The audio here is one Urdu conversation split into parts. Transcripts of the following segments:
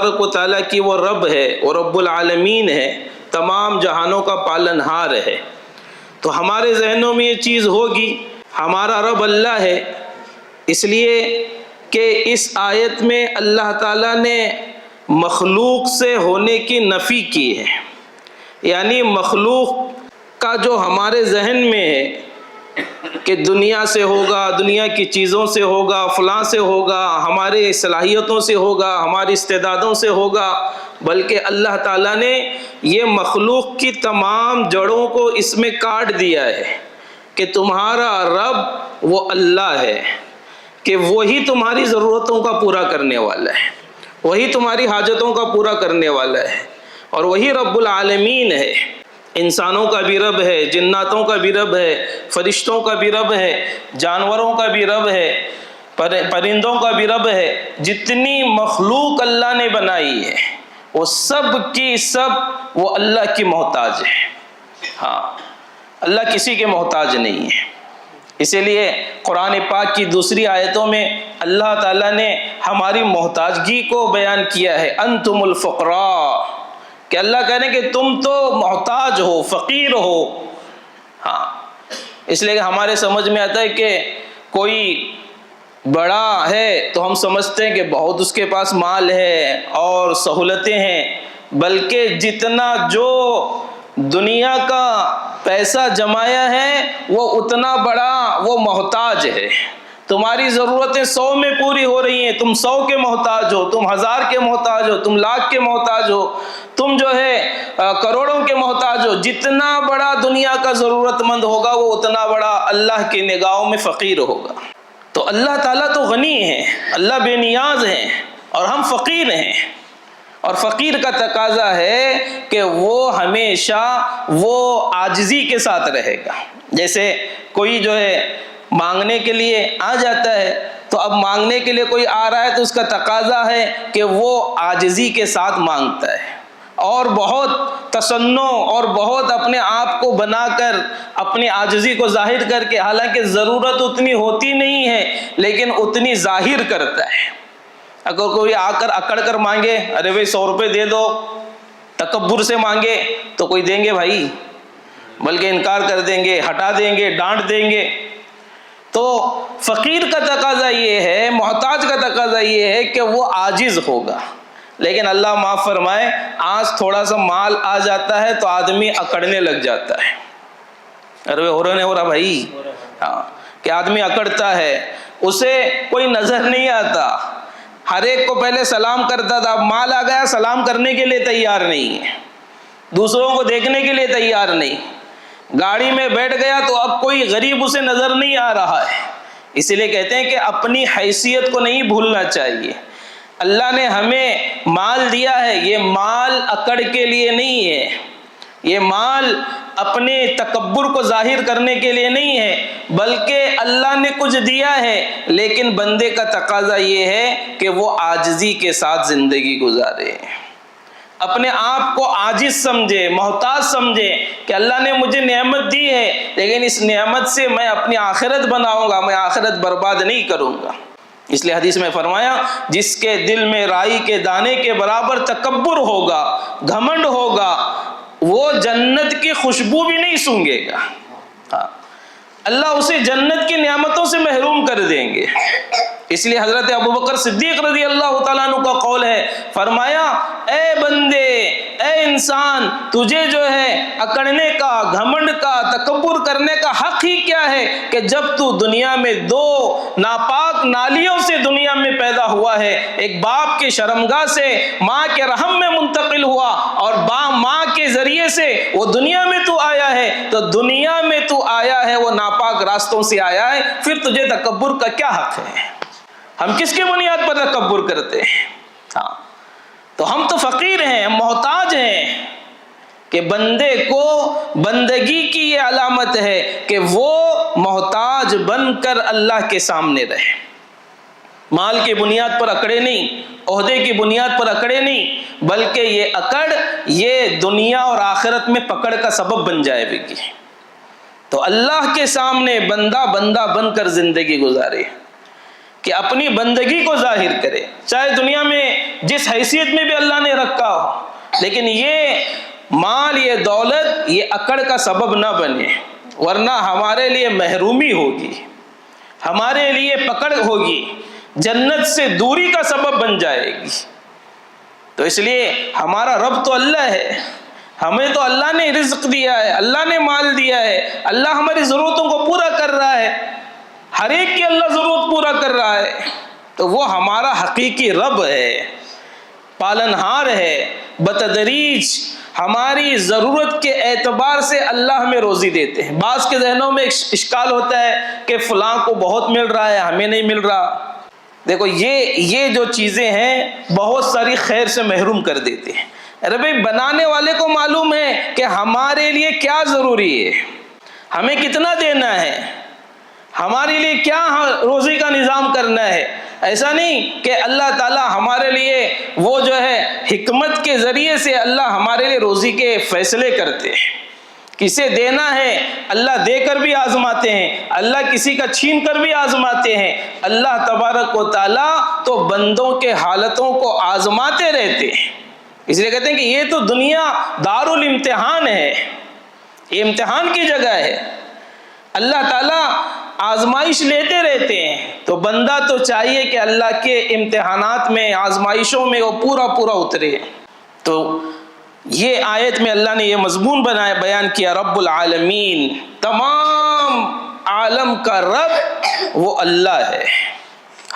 تبارک و تعالیٰ کی وہ رب ہے، وہ رب العالمین ہے، تمام جہانوں کا پالنہار ہے، تو ہمارے ذہنوں میں یہ چیز ہوگی ہمارا رب اللہ ہے، اس لیے کہ اس آیت میں اللہ تعالیٰ نے مخلوق سے ہونے کی نفی کی ہے، یعنی مخلوق کا جو ہمارے ذہن میں ہے کہ دنیا سے ہوگا، دنیا کی چیزوں سے ہوگا، فلاں سے ہوگا، ہمارے صلاحیتوں سے ہوگا، ہماری استعدادوں سے ہوگا، بلکہ اللہ تعالیٰ نے یہ مخلوق کی تمام جڑوں کو اس میں کاٹ دیا ہے کہ تمہارا رب وہ اللہ ہے، کہ وہی تمہاری ضرورتوں کا پورا کرنے والا ہے، وہی تمہاری حاجتوں کا پورا کرنے والا ہے، اور وہی رب العالمین ہے۔ انسانوں کا بھی رب ہے، جناتوں کا بھی رب ہے، فرشتوں کا بھی رب ہے، جانوروں کا بھی رب ہے، پرندوں کا بھی رب ہے۔ جتنی مخلوق اللہ نے بنائی ہے وہ سب کی سب وہ اللہ کی محتاج ہے، ہاں، اللہ کسی کے محتاج نہیں ہے۔ اسی لیے قرآن پاک کی دوسری آیتوں میں اللہ تعالیٰ نے ہماری محتاجگی کو بیان کیا ہے، انتم الفقراء، کہ اللہ کہہ رہے ہیں کہ تم تو محتاج ہو، فقیر ہو، ہاں۔ اس لیے کہ ہمارے سمجھ میں آتا ہے کہ کوئی بڑا ہے تو ہم سمجھتے ہیں کہ بہت اس کے پاس مال ہے اور سہولتیں ہیں، بلکہ جتنا جو دنیا کا پیسہ جمایا ہے وہ اتنا بڑا وہ محتاج ہے۔ تمہاری ضرورتیں 100 میں پوری ہو رہی ہیں، تم 100 کے محتاج ہو، تم 1000 کے محتاج ہو، تم لاکھ کے محتاج ہو، تم جو ہے کروڑوں کے محتاج ہو۔ جتنا بڑا دنیا کا ضرورت مند ہوگا وہ اتنا بڑا اللہ کی نگاہوں میں فقیر ہوگا۔ تو اللہ تعالیٰ تو غنی ہے، اللہ بے نیاز ہیں، اور ہم فقیر ہیں، اور فقیر کا تقاضا ہے کہ وہ ہمیشہ وہ عاجزی کے ساتھ رہے گا۔ جیسے کوئی جو ہے مانگنے کے لیے آ جاتا ہے، تو اب مانگنے کے لیے کوئی آ رہا ہے تو اس کا تقاضا ہے کہ وہ عاجزی کے ساتھ مانگتا ہے، اور بہت تصنع اور بہت اپنے آپ کو بنا کر اپنی عاجزی کو ظاہر کر کے، حالانکہ ضرورت اتنی ہوتی نہیں ہے لیکن اتنی ظاہر کرتا ہے۔ اگر کوئی آ کر اکڑ کر مانگے، ارے بھائی 100 روپے دے دو، تکبر سے مانگے تو کوئی دیں گے بھائی؟ بلکہ انکار کر دیں گے، ہٹا دیں گے، ڈانٹ دیں گے۔ تو فقیر کا تقاضا یہ ہے، محتاج کا تقاضا یہ ہے کہ وہ عاجز ہوگا۔ لیکن اللہ معاف فرمائے، آج تھوڑا سا مال آ جاتا ہے تو آدمی اکڑنے لگ جاتا ہے۔ ارے ہو رہا بھائی، ہاں، کہ آدمی اکڑتا ہے، اسے کوئی نظر نہیں آتا، ہر ایک کو پہلے سلام کرتا تھا، اب مال آ گیا سلام کرنے کے لیے تیار نہیں ہے، دوسروں کو دیکھنے کے لیے تیار نہیں، گاڑی میں بیٹھ گیا تو اب کوئی غریب اسے نظر نہیں آ رہا ہے۔ اسی لیے کہتے ہیں کہ اپنی حیثیت کو نہیں بھولنا چاہیے۔ اللہ نے ہمیں مال دیا ہے، یہ مال اکڑ کے لیے نہیں ہے، یہ مال اپنے تکبر کو ظاہر کرنے کے لیے نہیں ہے، بلکہ اللہ نے کچھ دیا ہے، لیکن بندے کا تقاضا یہ ہے کہ وہ عاجزی کے ساتھ زندگی گزارے، اپنے آپ کو عاجز سمجھے، محتاج سمجھے کہ اللہ نے مجھے نعمت دی ہے، لیکن اس نعمت سے میں اپنی آخرت بناؤں گا، میں آخرت برباد نہیں کروں گا۔ اس لیے حدیث میں فرمایا، جس کے دل میں رائی کے دانے کے برابر تکبر ہوگا، گھمنڈ ہوگا، وہ جنت کی خوشبو بھی نہیں سونگھے گا، ہاں، اللہ اسے جنت کی نعمتوں سے محروم کر دیں گے۔ اس لیے حضرت ابوبکر صدیق رضی اللہ تعالیٰ عنہ کا قول ہے، فرمایا، اے بندے، اے انسان، تجھے جو ہے اکڑنے کا، گھمنڈ کا، تکبر کرنے کا حق ہی کیا ہے کہ جب تو دنیا میں 2 ناپاک نالیوں سے دنیا میں پیدا ہوا ہے، ایک باپ کے شرمگاہ سے ماں کے رحم میں منتقل ہوا، اور ماں کے ذریعے سے وہ دنیا میں تو آیا ہے، تو دنیا میں تو آیا ہے وہ ناپاک راستوں سے آیا ہے، پھر تجھے تکبر کا کیا حق ہے؟ ہم کس کی بنیاد پر تکبر کرتے ہیں؟ ہاں، تو ہم تو فقیر ہیں، ہم محتاج ہیں، کہ بندے کو بندگی کی یہ علامت ہے کہ وہ محتاج بن کر اللہ کے سامنے رہے، مال کی بنیاد پر اکڑے نہیں، عہدے کی بنیاد پر اکڑے نہیں، بلکہ یہ اکڑ یہ دنیا اور آخرت میں پکڑ کا سبب بن جائے گی۔ تو اللہ کے سامنے بندہ بن کر زندگی گزارے۔ کہ اپنی بندگی کو ظاہر کرے، چاہے دنیا میں جس حیثیت میں بھی اللہ نے رکھا ہو، لیکن یہ مال، یہ دولت، یہ اکڑ کا سبب نہ بنے، ورنہ ہمارے لیے محرومی ہوگی، ہمارے لیے پکڑ ہوگی، جنت سے دوری کا سبب بن جائے گی۔ تو اس لیے ہمارا رب تو اللہ ہے، ہمیں تو اللہ نے رزق دیا ہے، اللہ نے مال دیا ہے، اللہ ہماری ضرورتوں کو پورا کر رہا ہے، ہر ایک کی اللہ ضرورت پورا کر رہا ہے، تو وہ ہمارا حقیقی رب ہے، پالنہار ہے۔ بتدریج ہماری ضرورت کے اعتبار سے اللہ ہمیں روزی دیتے ہیں۔ بعض کے ذہنوں میں اشکال ہوتا ہے کہ فلاں کو بہت مل رہا ہے، ہمیں نہیں مل رہا۔ دیکھو یہ جو چیزیں ہیں بہت ساری خیر سے محروم کر دیتے ہیں۔ ارے بھائی، بنانے والے کو معلوم ہے کہ ہمارے لیے کیا ضروری ہے، ہمیں کتنا دینا ہے، ہمارے لیے کیا روزی کا نظام کرنا ہے۔ ایسا نہیں کہ اللہ تعالیٰ ہمارے لیے وہ جو ہے حکمت کے ذریعے سے اللہ ہمارے لیے روزی کے فیصلے کرتے ہیں۔ کسے دینا ہے اللہ دے کر بھی آزماتے ہیں، اللہ کسی کا چھین کر بھی آزماتے ہیں۔ اللہ تبارک و تعالیٰ تو بندوں کے حالتوں کو آزماتے رہتے ہیں، اس لیے کہتے ہیں کہ یہ تو دنیا دارالامتحان ہے، یہ امتحان کی جگہ ہے۔ اللہ تعالیٰ آزمائش لیتے رہتے ہیں، تو بندہ تو چاہیے کہ اللہ کے امتحانات میں، آزمائشوں میں وہ پورا اترے۔ تو یہ آیت میں اللہ نے یہ مضمون بیان کیا، رب العالمین، تمام عالم کا رب وہ اللہ ہے،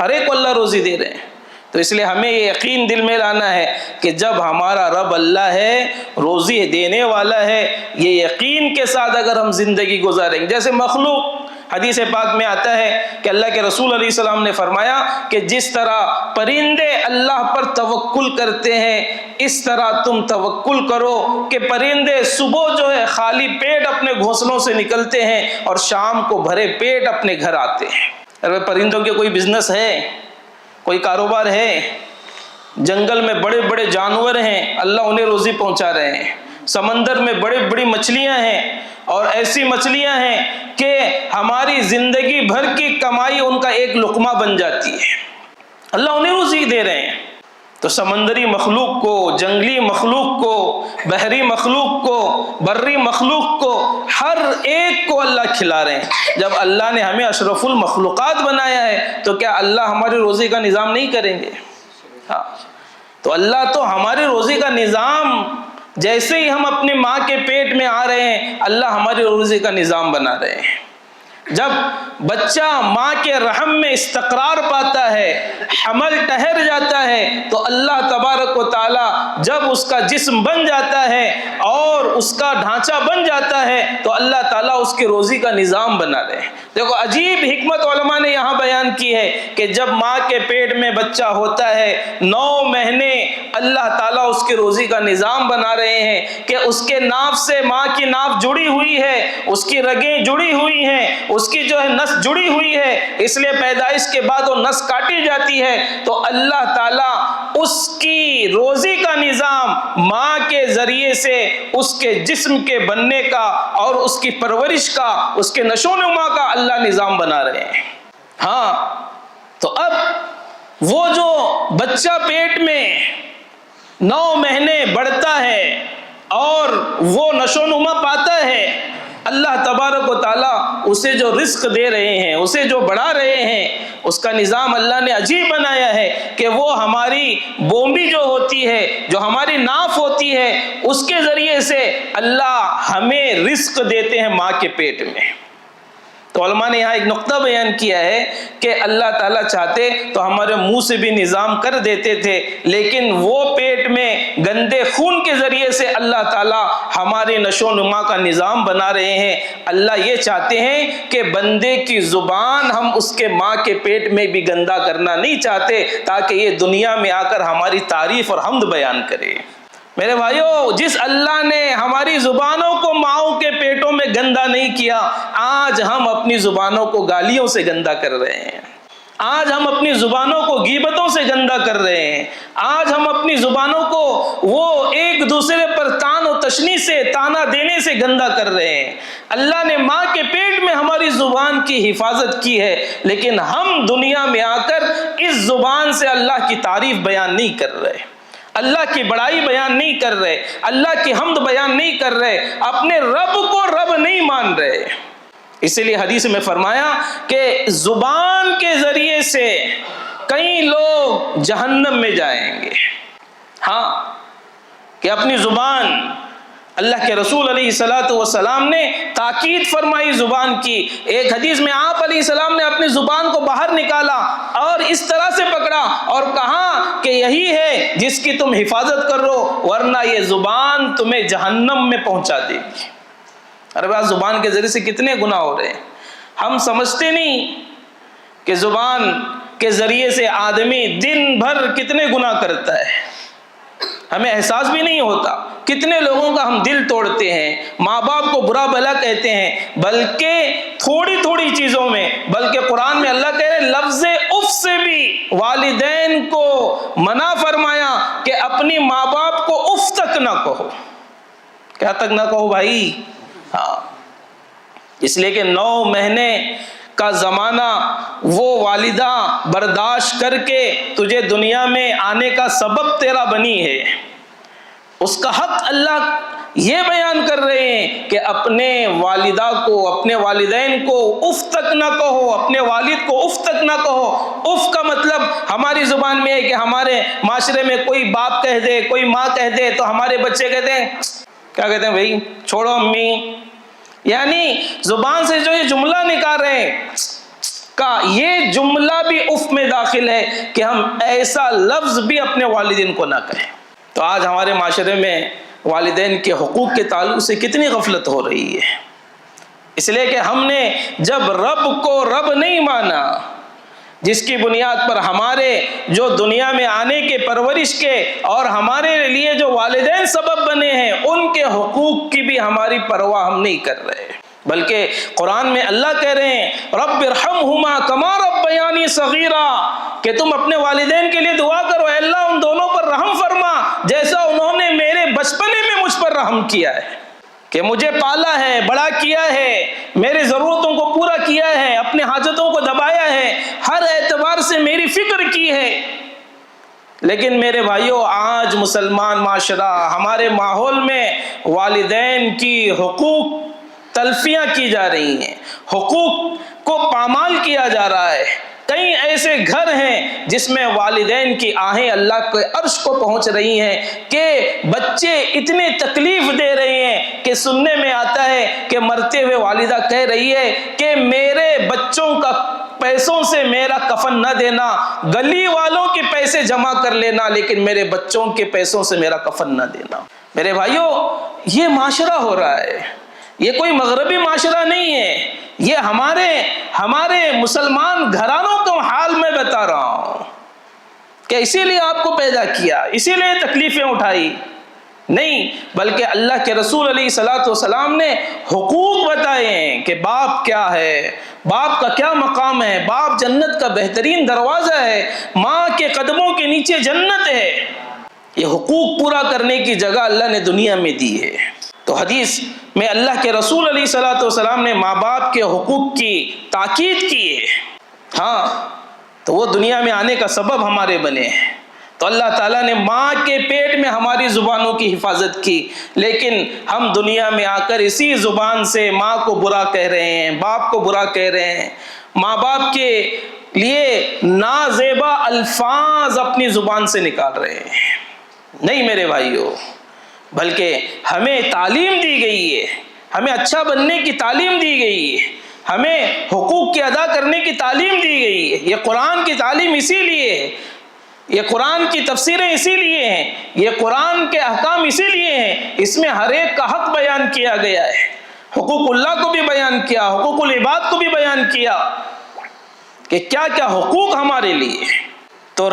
ہر ایک کو اللہ روزی دے رہے ہیں۔ تو اس لیے ہمیں یہ یقین دل میں لانا ہے کہ جب ہمارا رب اللہ ہے، روزی دینے والا ہے، یہ یقین کے ساتھ اگر ہم زندگی گزاریں گے، جیسے مخلوق، حدیث پاک میں آتا ہے کہ اللہ کے رسول علیہ السلام نے فرمایا کہ جس طرح پرندے اللہ پر توکل کرتے ہیں، اس طرح تم توکل کرو کہ پرندے صبح جو ہے خالی پیٹ اپنے گھونسلوں سے نکلتے ہیں اور شام کو بھرے پیٹ اپنے گھر آتے ہیں۔ اگر پرندوں کے کوئی بزنس ہے، کوئی کاروبار ہے، جنگل میں بڑے بڑے جانور ہیں، اللہ انہیں روزی پہنچا رہے ہیں، سمندر میں بڑی مچھلیاں ہیں، اور ایسی مچھلیاں ہیں کہ ہماری زندگی بھر کی کمائی ان کا ایک لقمہ بن جاتی ہے، اللہ انہیں روزی دے رہے ہیں۔ تو سمندری مخلوق کو، جنگلی مخلوق کو، بحری مخلوق کو، بری مخلوق کو، ہر ایک کو اللہ کھلا رہے ہیں۔ جب اللہ نے ہمیں اشرف المخلوقات بنایا ہے تو کیا اللہ ہماری روزی کا نظام نہیں کریں گے؟ ہاں، تو اللہ تو ہماری روزی کا نظام، جیسے ہی ہم اپنے ماں کے پیٹ میں آ رہے ہیں اللہ ہماری روزی کا نظام بنا رہے ہیں۔ جب بچہ ماں کے رحم میں استقرار پاتا ہے، حمل ٹھہر جاتا ہے، تو اللہ تبارک و تعالی جب اس کا جسم بن جاتا ہے اور اس کا ڈھانچہ بن جاتا ہے تو اللہ تعالیٰ اس کی روزی کا نظام بنا رہے ہیں۔ دیکھو عجیب حکمت علماء نے یہاں بیان کی ہے کہ جب ماں کے پیٹ میں بچہ ہوتا ہے 9 مہینے اللہ تعالیٰ اس کی روزی کا نظام بنا رہے ہیں کہ اس کے ناف سے، ماں کی ناف جڑی ہوئی ہے، اس کی رگیں جڑی ہوئی ہیں، اس کی جو ہے نس جڑی ہوئی ہے، اس لیے پیدائش کے بعد وہ نس کاٹی جاتی ہے، تو اللہ تعالیٰ اس کی روزی کا نظام ماں کے ذریعے سے اس کے جسم کے بننے کا اور اس کی پرورش کا، اس کے نشو و نما کا اللہ نظام بنا رہے ہیں۔ ہاں، تو اب وہ جو بچہ پیٹ میں 9 مہینے بڑھتا ہے اور وہ نشو و نما پاتا ہے، اللہ تبارک و تعالیٰ اسے جو رزق دے رہے ہیں، اسے جو بڑھا رہے ہیں، اس کا نظام اللہ نے عجیب بنایا ہے کہ وہ ہماری بومبی جو ہوتی ہے، جو ہماری ناف ہوتی ہے، اس کے ذریعے سے اللہ ہمیں رزق دیتے ہیں ماں کے پیٹ میں۔ تو علماء نے یہاں ایک نقطہ بیان کیا ہے کہ اللہ تعالیٰ چاہتے تو ہمارے منہ سے بھی نظام کر دیتے تھے، لیکن وہ پیٹ میں گندے خون کے ذریعے سے اللہ تعالیٰ ہمارے نشو و نما کا نظام بنا رہے ہیں۔ اللہ یہ چاہتے ہیں کہ بندے کی زبان ہم اس کے ماں کے پیٹ میں بھی گندا کرنا نہیں چاہتے، تاکہ یہ دنیا میں آ کر ہماری تعریف اور حمد بیان کرے۔ میرے بھائیو، جس اللہ نے ہماری زبانوں کو ماؤں کے پیٹوں میں گندا نہیں کیا، آج ہم اپنی زبانوں کو گالیوں سے گندا کر رہے ہیں، آج ہم اپنی زبانوں کو غیبتوں سے گندا کر رہے ہیں، آج ہم اپنی زبانوں کو وہ ایک دوسرے پر طعن و تشنی سے، طعنہ دینے سے گندا کر رہے ہیں۔ اللہ نے ماں کے پیٹ میں ہماری زبان کی حفاظت کی ہے، لیکن ہم دنیا میں آ کر اس زبان سے اللہ کی تعریف بیان نہیں کر رہے، اللہ کی بڑائی بیان نہیں کر رہے، اللہ کی حمد بیان نہیں کر رہے، اپنے رب کو رب نہیں مان رہے۔ اسی لیے حدیث میں فرمایا کہ زبان کے ذریعے سے کئی لوگ جہنم میں جائیں گے۔ ہاں، کہ اپنی زبان، اللہ کے رسول علیہ الصلوۃ والسلام نے تاکید فرمائی زبان کی۔ ایک حدیث میں آپ علیہ السلام نے اپنی زبان کو باہر نکالا اور اس طرح سے پکڑا اور کہا کہ یہی ہے جس کی تم حفاظت کرو، ورنہ یہ زبان تمہیں جہنم میں پہنچا دے گی۔ ارے بات، زبان کے ذریعے سے کتنے گناہ ہو رہے ہیں، ہم سمجھتے نہیں کہ زبان کے ذریعے سے آدمی دن بھر کتنے گناہ کرتا ہے، ہمیں احساس بھی نہیں ہوتا۔ کتنے لوگوں کا ہم دل توڑتے ہیں، ماں باپ کو برا بھلا کہتے ہیں، بلکہ تھوڑی تھوڑی چیزوں میں، بلکہ قرآن میں اللہ کہہ رہے لفظ اف سے بھی والدین کو منع فرمایا کہ اپنی ماں باپ کو اف تک نہ کہو۔ کیا تک نہ کہو بھائی؟ ہاں، اس لیے کہ 9 مہینے کا زمانہ وہ والدہ برداشت کر کے تجھے دنیا میں آنے کا سبب تیرا بنی ہے، اس کا حق اللہ یہ بیان کر رہے ہیں کہ اپنے والدہ کو، اپنے والدین کو اف تک نہ کہو، اپنے والد کو اف تک نہ کہو۔ اف کا مطلب ہماری زبان میں ہے کہ ہمارے معاشرے میں کوئی باپ کہہ دے، کوئی ماں کہہ دے تو ہمارے بچے کہتے ہیں، کیا کہتے ہیں بھائی؟ چھوڑو امی۔ یعنی زبان سے جو یہ جملہ نکال رہے ہیں کا، یہ جملہ بھی اف میں داخل ہے کہ ہم ایسا لفظ بھی اپنے والدین کو نہ کہیں۔ تو آج ہمارے معاشرے میں والدین کے حقوق کے تعلق سے کتنی غفلت ہو رہی ہے، اس لیے کہ ہم نے جب رب کو رب نہیں مانا، جس کی بنیاد پر ہمارے جو دنیا میں آنے کے، پرورش کے اور ہمارے لیے جو والدین سبب بنے ہیں، ان کے حقوق کی بھی ہماری پرواہ ہم نہیں کر رہے، بلکہ قرآن میں اللہ کہہ رہے ہیں رب ارحمہما کما ربیانی صغیرا، کہ تم اپنے والدین کے لیے دعا کرو، اے اللہ ان دونوں پر رحم فرما جیسا انہوں نے میرے بچپنے میں مجھ پر رحم کیا ہے، کہ مجھے پالا ہے، بڑا کیا ہے، میری ضرورتوں کو پورا کیا ہے، اپنے حاجتوں کو دبایا ہے، ہر اعتبار سے میری فکر کی ہے۔ لیکن میرے بھائیوں، آج مسلمان معاشرہ، ہمارے ماحول میں والدین کی حقوق تلفیاں کی جا رہی ہیں، حقوق کو پامال کیا جا رہا ہے۔ کئی ایسے گھر ہیں جس میں والدین کی آہیں اللہ کے عرش کو پہنچ رہی ہیں کہ بچے اتنے تکلیف دے رہے ہیں کہ سننے میں آتا ہے کہ مرتے ہوئے والدہ کہہ رہی ہے کہ میرے بچوں کا پیسوں سے میرا کفن نہ دینا، گلی والوں کے پیسے جمع کر لینا، لیکن میرے بچوں کے پیسوں سے میرا کفن نہ دینا۔ میرے بھائیوں، یہ معاشرہ ہو رہا ہے، یہ کوئی مغربی معاشرہ نہیں ہے، یہ ہمارے مسلمان گھرانوں کا حال میں بتا رہا ہوں کہ اسی لیے آپ کو پیدا کیا، اسی لیے تکلیفیں اٹھائی نہیں، بلکہ اللہ کے رسول علیہ الصلوۃ والسلام نے حقوق بتائے ہیں کہ باپ کیا ہے، باپ کا کیا مقام ہے، باپ جنت کا بہترین دروازہ ہے، ماں کے قدموں کے نیچے جنت ہے۔ یہ حقوق پورا کرنے کی جگہ اللہ نے دنیا میں دی ہے۔ تو حدیث میں اللہ کے رسول علیہ الصلوۃ والسلام نے ماں باپ کے حقوق کی تاکید کی ہے۔ ہاں، تو وہ دنیا میں آنے کا سبب ہمارے بنے ہیں۔ تو اللہ تعالیٰ نے ماں کے پیٹ میں ہماری زبانوں کی حفاظت کی، لیکن ہم دنیا میں آ کر اسی زبان سے ماں کو برا کہہ رہے ہیں، باپ کو برا کہہ رہے ہیں، ماں باپ کے لیے نازیبا الفاظ اپنی زبان سے نکال رہے ہیں۔ نہیں میرے بھائیوں، بلکہ ہمیں تعلیم دی گئی ہے، ہمیں اچھا بننے کی تعلیم دی گئی ہے، ہمیں حقوق کے ادا کرنے کی تعلیم دی گئی ہے۔ یہ قرآن کی تعلیم اسی لیے ہے، یہ قرآن کی تفسیریں اسی لیے ہیں، یہ قرآن کے احکام اسی لیے ہیں، اس میں ہر ایک کا حق بیان کیا گیا ہے، حقوق اللہ کو بھی بیان کیا، حقوق العباد کو بھی بیان کیا کہ کیا کیا حقوق ہمارے لیے۔ تو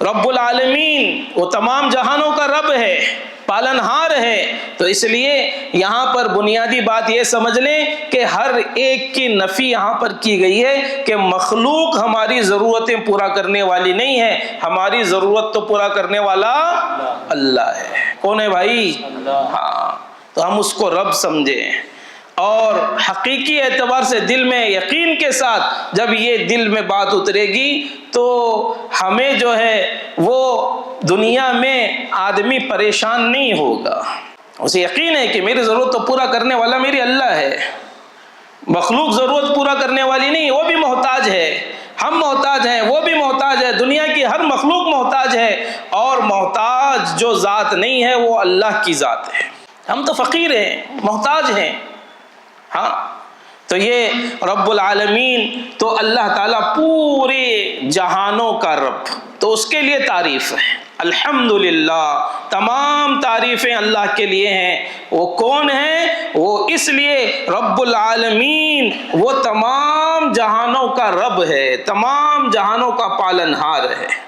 رب العالمین وہ تمام جہانوں کا رب ہے، پالنہار ہے، تو اس لیے یہاں پر بنیادی بات یہ سمجھ لیں کہ ہر ایک کی نفی یہاں پر کی گئی ہے کہ مخلوق ہماری ضرورتیں پورا کرنے والی نہیں ہے، ہماری ضرورت تو پورا کرنے والا اللہ ہے۔ کون ہے بھائی؟ ہاں، تو ہم اس کو رب سمجھیں، اور حقیقی اعتبار سے دل میں یقین کے ساتھ جب یہ دل میں بات اترے گی تو ہمیں جو ہے وہ دنیا میں آدمی پریشان نہیں ہوگا۔ اسے یقین ہے کہ میری ضرورت تو پورا کرنے والا میری اللہ ہے، مخلوق ضرورت پورا کرنے والی نہیں، وہ بھی محتاج ہے، ہم محتاج ہیں، وہ بھی محتاج ہے، دنیا کی ہر مخلوق محتاج ہے، اور محتاج جو ذات نہیں ہے وہ اللہ کی ذات ہے۔ ہم تو فقیر ہیں، محتاج ہیں۔ ہاں، تو یہ رب العالمین تو اللہ تعالیٰ پورے جہانوں کا رب، تو اس کے لیے تعریف ہے۔ الحمدللہ، تمام تعریفیں اللہ کے لیے ہیں۔ وہ کون ہیں؟ وہ اس لیے رب العالمین، وہ تمام جہانوں کا رب ہے، تمام جہانوں کا پالنہار ہے۔